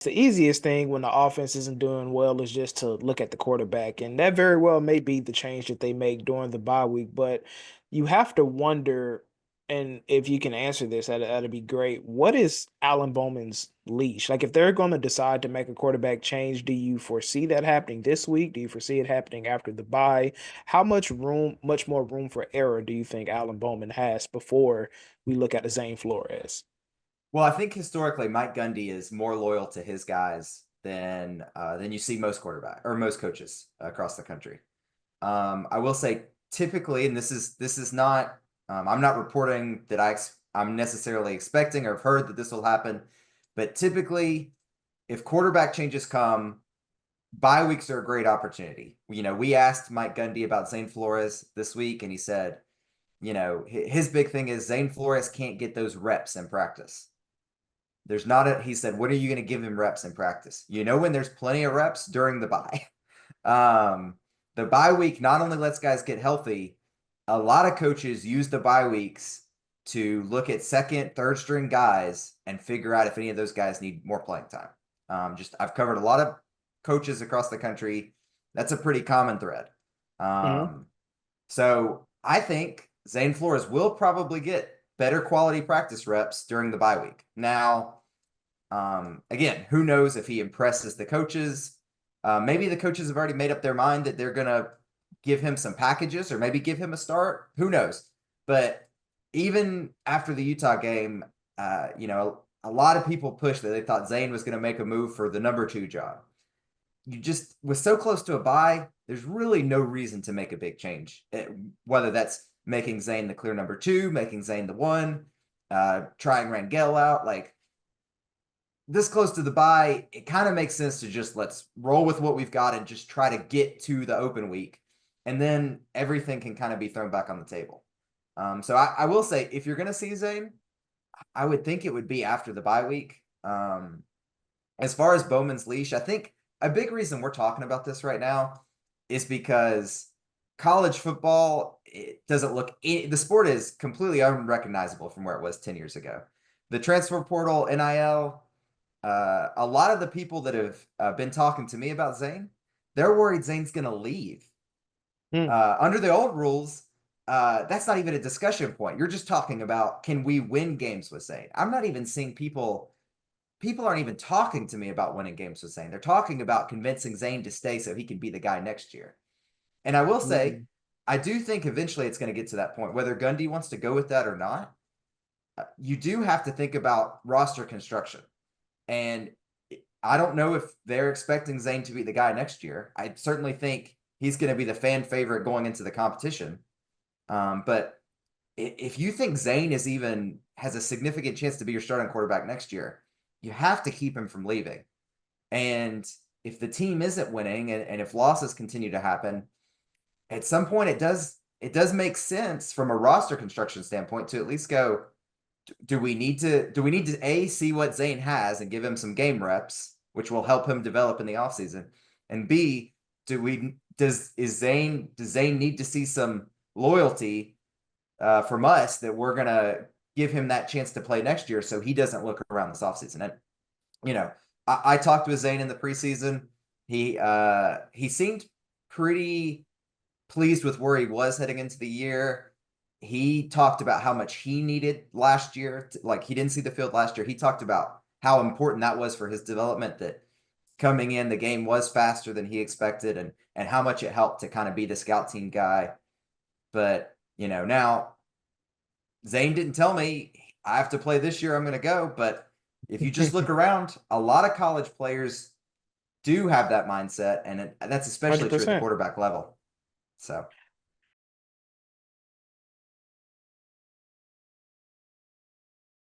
The easiest thing when the offense isn't doing well is just to look at the quarterback, and that very well may be the change that they make during the bye week. But you have to wonder, and if you can answer this, that'd be great. What is Alan Bowman's leash? Like, if they're going to decide to make a quarterback change, do you foresee that happening this week? Do you foresee it happening after the bye? How much more room for error do you think Alan Bowman has before we look at the Zane Flores? Well, I think historically Mike Gundy is more loyal to his guys than you see most quarterback or most coaches across the country. I will say typically, and this is not I'm not reporting that I'm necessarily expecting or have heard that this will happen, but typically, if quarterback changes come, bye weeks are a great opportunity. We asked Mike Gundy about Zane Flores this week, and he said, his big thing is Zane Flores can't get those reps in practice. He said, what are you going to give him reps in practice? When there's plenty of reps during the bye. The bye week not only lets guys get healthy, a lot of coaches use the bye weeks to look at second, third string guys and figure out if any of those guys need more playing time. I've covered a lot of coaches across the country. That's a pretty common thread. Mhm. So I think Zane Flores will probably get better quality practice reps during the bye week. Now, again, who knows if he impresses the coaches? Maybe the coaches have already made up their mind that they're going to give him some packages or maybe give him a start. Who knows? But even after the Utah game, a lot of people pushed that they thought Zane was going to make a move for the number 2 job. You just was so close to a bye. There's really no reason to make a big change, whether that's making Zane the clear number 2, making Zane the 1, trying Rangel out. Like, this close to the bye, it kind of makes sense to just let's roll with what we've got and just try to get to the open week. And then everything can kind of be thrown back on the table. So I will say, if you're going to see Zane, I would think it would be after the bye week. As far as Bowman's leash, I think a big reason we're talking about this right now is because college football, it doesn't look, the sport is completely unrecognizable from where it was 10 years ago. The transfer portal, NIL, a lot of the people that have been talking to me about Zane, they're worried Zane's going to leave. Hmm. Under the old rules, that's not even a discussion point. You're just talking about, can we win games with Zane? I'm not even seeing people aren't even talking to me about winning games with Zane. They're talking about convincing Zane to stay so he can be the guy next year. And I will say, Mm. I do think eventually it's going to get to that point, whether Gundy wants to go with that or not. You do have to think about roster construction. And I don't know if they're expecting Zane to be the guy next year. I certainly think he's going to be the fan favorite going into the competition. But if you think Zane has a significant chance to be your starting quarterback next year, you have to keep him from leaving. And if the team isn't winning and if losses continue to happen, at some point it does make sense from a roster construction standpoint to at least go, do we need to A, see what Zane has and give him some game reps, which will help him develop in the offseason? And B, does Zane need to see some loyalty from us that we're gonna give him that chance to play next year so he doesn't look around this offseason? And you know, I talked with Zane in the preseason. He seemed pretty pleased with where he was heading into the year. He talked about how much he needed last year. Like, he didn't see the field last year. He talked about how important that was for his development, that coming in, the game was faster than he expected, and how much it helped to kind of be the scout team guy. But, now Zane didn't tell me I have to play this year, I'm going to go. But if you just look around, a lot of college players do have that mindset, and that's especially true at the 100%. quarterback level. So.